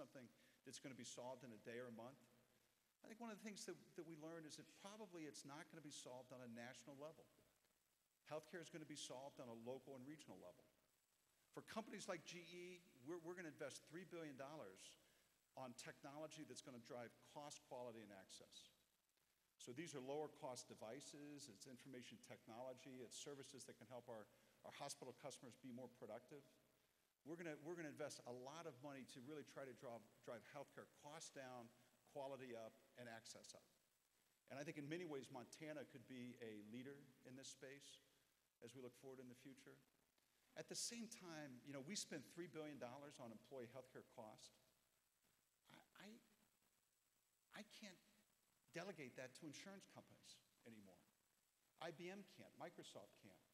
something that's going to be solved in a day or a month. I think one of the things that we learned is that probably it's not going to be solved on a national level. Healthcare is going to be solved on a local and regional level. For companies like GE, we're going to invest $3 billion on technology that's going to drive cost, quality, and access. So these are lower cost devices, it's information technology, it's services that can help our hospital customers be more productive. We're going to invest a lot of money to really try to drive healthcare costs down, quality up, and access up. And I think in many ways, Montana could be a leader in this space as we look forward in the future. At the same time, we spend $3 billion on employee healthcare cost. I can't delegate that to insurance companies anymore. IBM can't, Microsoft can't.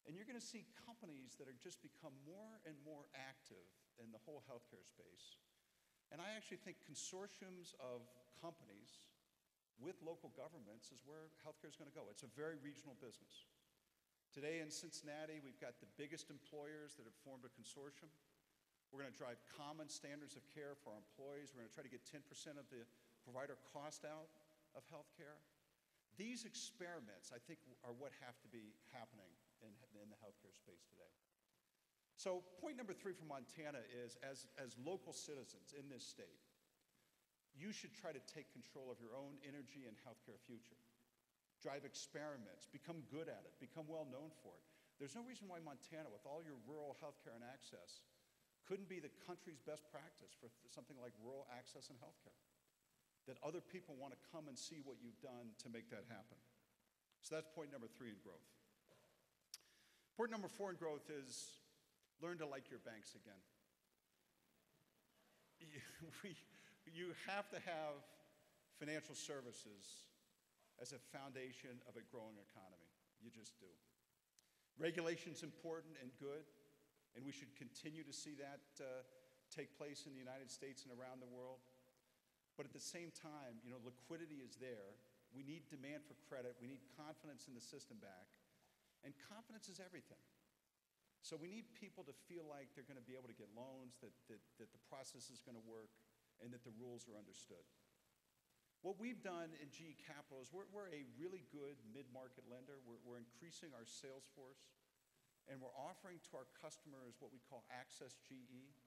And you're going to see companies that are just become more and more active in the whole healthcare space. And I actually think consortiums of companies with local governments is where healthcare is going to go. It's a very regional business. Today in Cincinnati, we've got the biggest employers that have formed a consortium. We're going to drive common standards of care for our employees. We're going to try to get 10% of the provider cost out of healthcare. These experiments, I think, are what have to be happening in the healthcare space today. So point number 3 for Montana is, as local citizens in this state, you should try to take control of your own energy and healthcare future. Drive experiments, become good at it, become well known for it. There's no reason why Montana, with all your rural healthcare and access, couldn't be the country's best practice for something like rural access and healthcare. That other people want to come and see what you've done to make that happen. So that's point number 3 in growth. Point number 4 in growth is learn to like your banks again. You have to have financial services as a foundation of a growing economy. You just do. Regulation's important and good, and we should continue to see that take place in the United States and around the world. But at the same time, liquidity is there. We need demand for credit. We need confidence in the system back. And confidence is everything. So we need people to feel like they're going to be able to get loans, that the process is going to work, and that the rules are understood. What we've done in GE Capital is we're a really good mid-market lender. We're increasing our sales force, and we're offering to our customers what we call Access GE,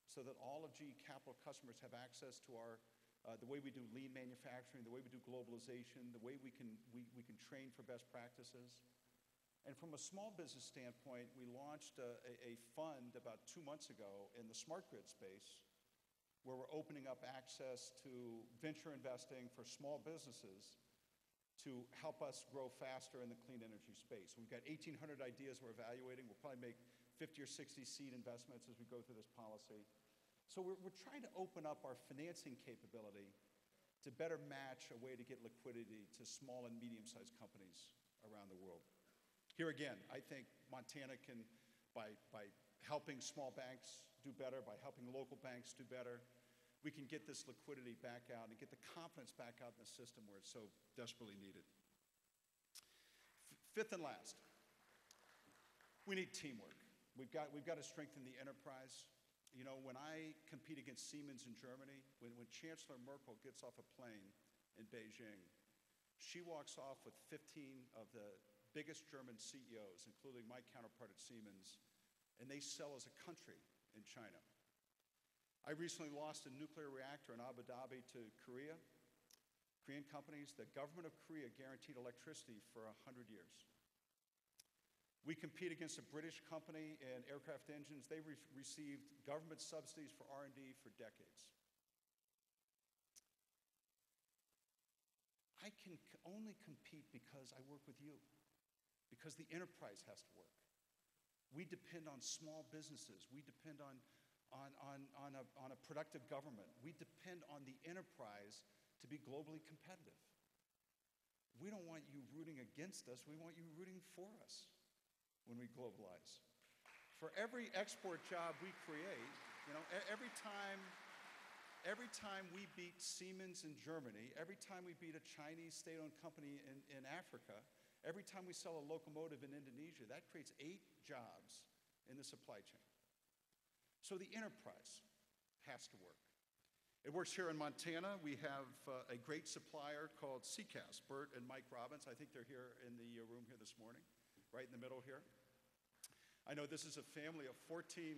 so that all of GE Capital customers have access to the way we do lean manufacturing, the way we do globalization, the way we can train for best practices. And from a small business standpoint, we launched a fund about 2 months ago in the smart grid space, where we're opening up access to venture investing for small businesses to help us grow faster in the clean energy space. We've got 1,800 ideas we're evaluating. We'll probably make 50 or 60 seed investments as we go through this policy. So we're trying to open up our financing capability to better match a way to get liquidity to small and medium-sized companies around the world. Here again, I think Montana can, by helping small banks do better, by helping local banks do better, we can get this liquidity back out and get the confidence back out in the system where it's so desperately needed. Fifth and last, we need teamwork. We've got to strengthen the enterprise. When I compete against Siemens in Germany, when Chancellor Merkel gets off a plane in Beijing, she walks off with 15 of the biggest German CEOs, including my counterpart at Siemens, and they sell as a country in China. I recently lost a nuclear reactor in Abu Dhabi to Korea. Korean companies, the government of Korea guaranteed electricity for 100 years. We compete against a British company in aircraft engines. They received government subsidies for R&D for decades. I can only compete because I work with you, because the enterprise has to work. We depend on small businesses. We depend on a productive government. We depend on the enterprise to be globally competitive. We don't want you rooting against us. We want you rooting for us when we globalize. For every export job we create, every time we beat Siemens in Germany, every time we beat a Chinese state-owned company in Africa, every time we sell a locomotive in Indonesia, that creates 8 jobs in the supply chain. So the enterprise has to work. It works here in Montana. We have a great supplier called CCAS, Bert and Mike Robbins. I think they're here in the room here this morning, right in the middle here. I know this is a family of 14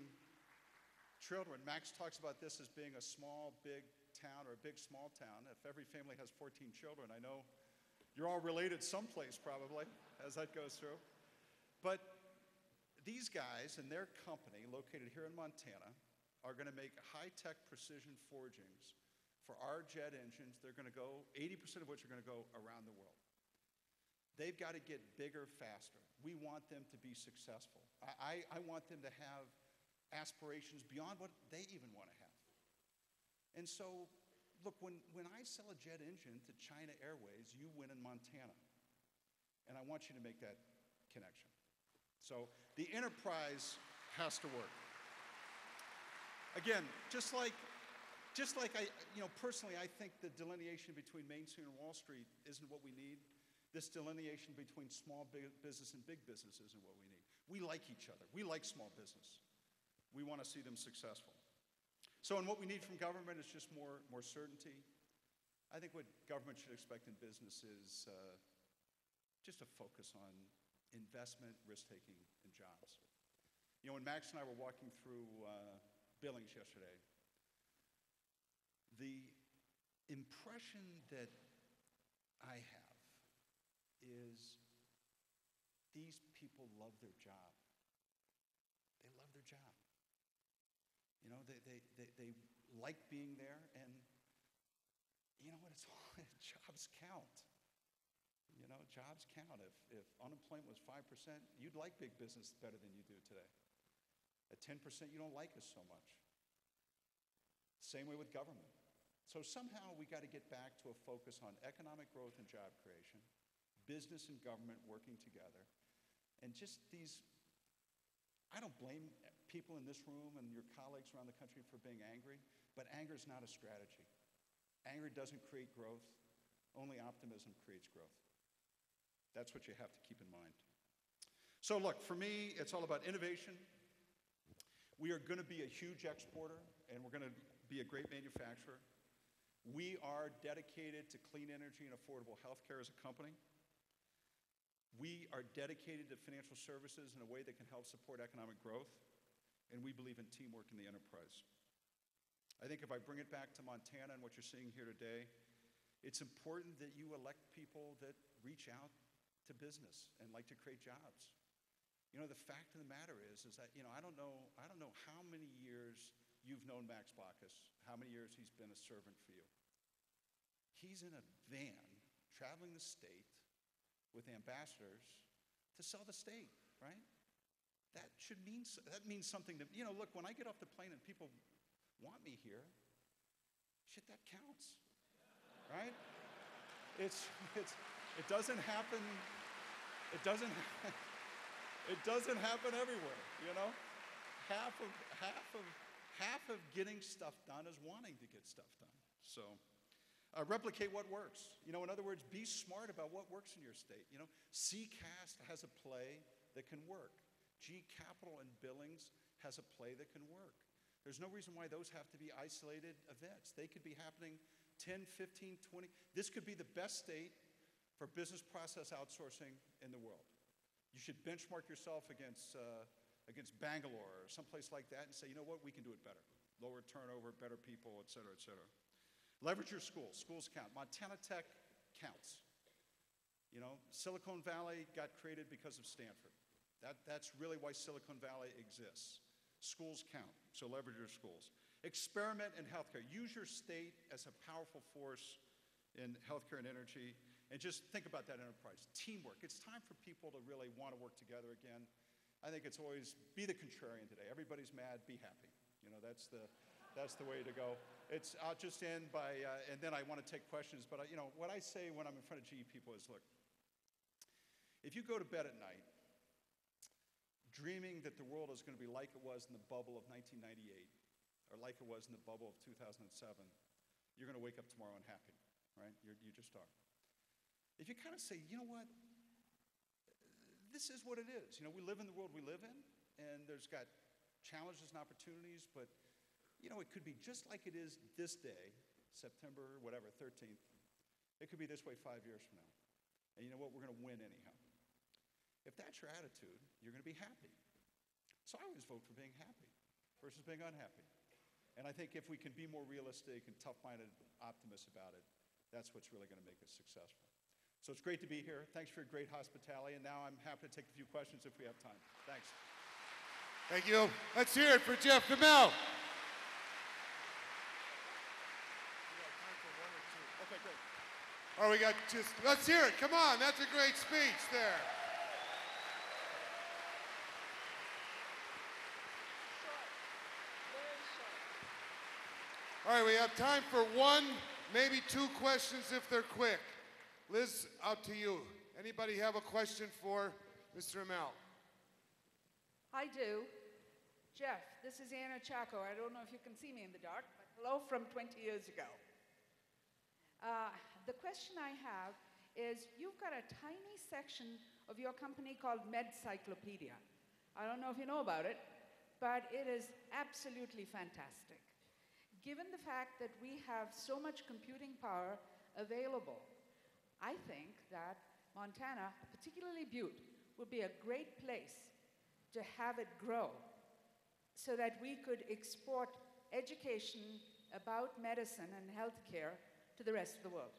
children. Max talks about this as being a small, big town or a big, small town. If every family has 14 children, I know you're all related someplace probably as that goes through. But these guys and their company located here in Montana are going to make high-tech precision forgings for our jet engines. They're going to go, 80% of which are going to go around the world. They've got to get bigger faster. We want them to be successful. I want them to have aspirations beyond what they even want to have. And so, look, when I sell a jet engine to China Airways, you win in Montana. And I want you to make that connection. So the enterprise has to work. Again, just like personally, I think the delineation between Main Street and Wall Street isn't what we need. This delineation between small business and big business isn't what we need. We like each other. We like small business. We want to see them successful. So, and what we need from government is just more certainty. I think what government should expect in business is just a focus on investment, risk-taking, and jobs. You know, when Max and I were walking through Billings yesterday, the impression that I have is these people love their job. They love their job. You know, they like being there, and you know what, it's all, jobs count. You know, jobs count. If unemployment was 5%, you'd like big business better than you do today. At 10%, you don't like us so much. Same way with government. So somehow we got to get back to a focus on economic growth and job creation, business and government working together, and just these, I don't blame people in this room and your colleagues around the country for being angry, but anger is not a strategy. Anger doesn't create growth. Only optimism creates growth. That's what you have to keep in mind. So look, for me, it's all about innovation. We are going to be a huge exporter, and we're going to be a great manufacturer. We are dedicated to clean energy and affordable health care as a company. We are dedicated to financial services in a way that can help support economic growth, and we believe in teamwork in the enterprise. I think if I bring it back to Montana and what you're seeing here today, it's important that you elect people that reach out to business and like to create jobs. You know, the fact of the matter is that, you know, I don't know how many years you've known Max Bacchus, how many years he's been a servant for you. He's in a van traveling the state with ambassadors to sell the state, right? That means something to, you know, look, when I get off the plane and people want me here, shit, that counts, right? It doesn't happen. It doesn't happen everywhere, you know? Half of getting stuff done is wanting to get stuff done. So replicate what works. You know, in other words, be smart about what works in your state. You know, CCAST has a play that can work. G Capital and Billings has a play that can work. There's no reason why those have to be isolated events. They could be happening 10, 15, 20. This could be the best state for business process outsourcing in the world. You should benchmark yourself against Bangalore or someplace like that and say, you know what, we can do it better. Lower turnover, better people, et cetera, et cetera. Leverage your schools. Schools count. Montana Tech counts. You know, Silicon Valley got created because of Stanford. That's really why Silicon Valley exists. Schools count, so leverage your schools. Experiment in healthcare. Use your state as a powerful force in healthcare and energy. And just think about that enterprise. Teamwork. It's time for people to really want to work together again. I think it's always be the contrarian today. Everybody's mad, be happy. You know, that's the way to go. I'll just end by, and then I want to take questions, but you know, what I say when I'm in front of GE people is, look, if you go to bed at night dreaming that the world is going to be like it was in the bubble of 1998, or like it was in the bubble of 2007, you're going to wake up tomorrow unhappy, right? You just are. If you kind of say, you know what, this is what it is. You know, we live in the world we live in, and there's got challenges and opportunities, but you know, it could be just like it is this day, September, whatever, 13th. It could be this way 5 years from now. And you know what? We're going to win anyhow. If that's your attitude, you're going to be happy. So I always vote for being happy versus being unhappy. And I think if we can be more realistic and tough-minded optimists about it, that's what's really going to make us successful. So it's great to be here. Thanks for your great hospitality. And now I'm happy to take a few questions if we have time. Thanks. Thank you. Let's hear it for Jeff Imelt. Okay, great. Oh, we got just, let's hear it. Come on, that's a great speech there. All right, we have time for one, maybe two questions if they're quick. Liz, out to you. Anybody have a question for Mr. Imelt? I do. Jeff, this is Anna Chaco. I don't know if you can see me in the dark, but hello from 20 years ago. The question I have is, you've got a tiny section of your company called Medcyclopedia. I don't know if you know about it, but it is absolutely fantastic. Given the fact that we have so much computing power available, I think that Montana, particularly Butte, would be a great place to have it grow so that we could export education about medicine and healthcare to the rest of the world.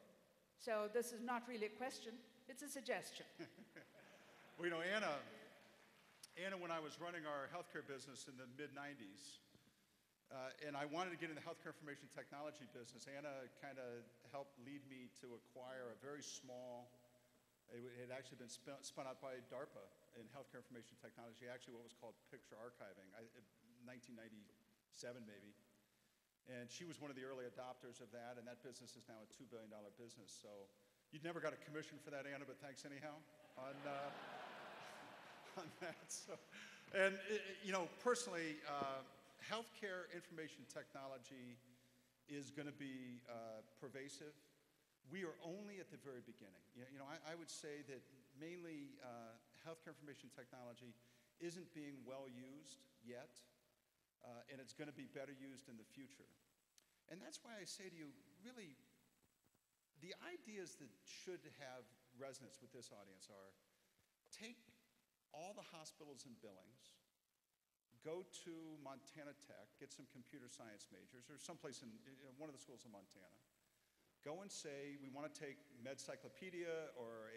So this is not really a question, it's a suggestion. Well, you know, Anna, when I was running our healthcare business in the mid-90s, and I wanted to get in the healthcare information technology business, Anna kind of helped lead me to acquire a very small, it had actually been spun out by DARPA in healthcare information technology, actually what was called picture archiving, 1997 maybe. And she was one of the early adopters of that, and that business is now a $2 billion business. So you never got a commission for that, Anna, but thanks anyhow on that. So, and you know, personally, healthcare information technology is going to be pervasive. We are only at the very beginning. You know, I would say that mainly healthcare information technology isn't being well used yet. And it's going to be better used in the future. And that's why I say to you, really, the ideas that should have resonance with this audience are, take all the hospitals in Billings, go to Montana Tech, get some computer science majors, or someplace in one of the schools in Montana. Go and say, we want to take Medcyclopedia or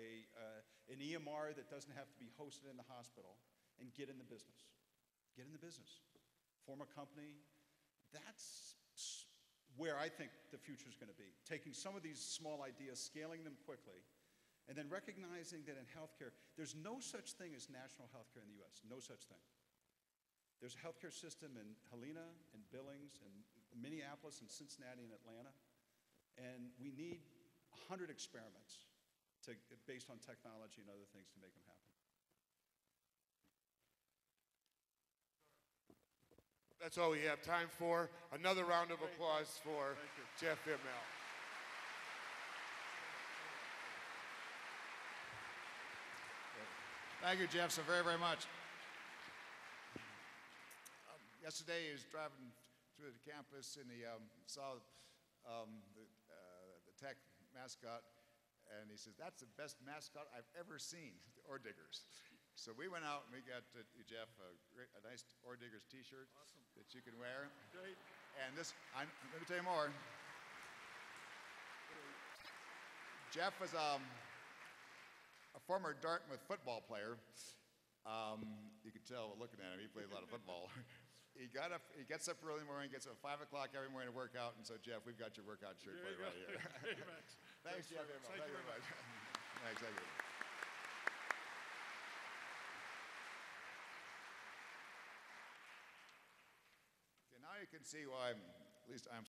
an EMR that doesn't have to be hosted in the hospital, and get in the business. Get in the business. Form a company. That's where I think the future is going to be. Taking some of these small ideas, scaling them quickly, and then recognizing that in healthcare, there's no such thing as national healthcare in the US, no such thing. There's a healthcare system in Helena, and Billings, and Minneapolis, and Cincinnati, and Atlanta, and we need 100 experiments based on technology and other things to make them happen. That's all we have time for. Another round of applause for Jeff Imelt. Thank you, Jeff, so very, very much. Yesterday, I was driving through the campus and he saw the tech mascot, and he says, "That's the best mascot I've ever seen, the Ore Diggers." So we went out and we got Jeff a nice Ore Diggers t-shirt that you can wear. Great. And this, let me tell you more. Jeff was a former Dartmouth football player. You could tell looking at him, he played a lot of football. He gets up early in the morning, gets up at 5 o'clock every morning to work out, and so Jeff, we've got your workout shirt for you right here. Thanks, Jeff. Thank you very much. Thanks, thank you. Okay, now you can see why, at least I'm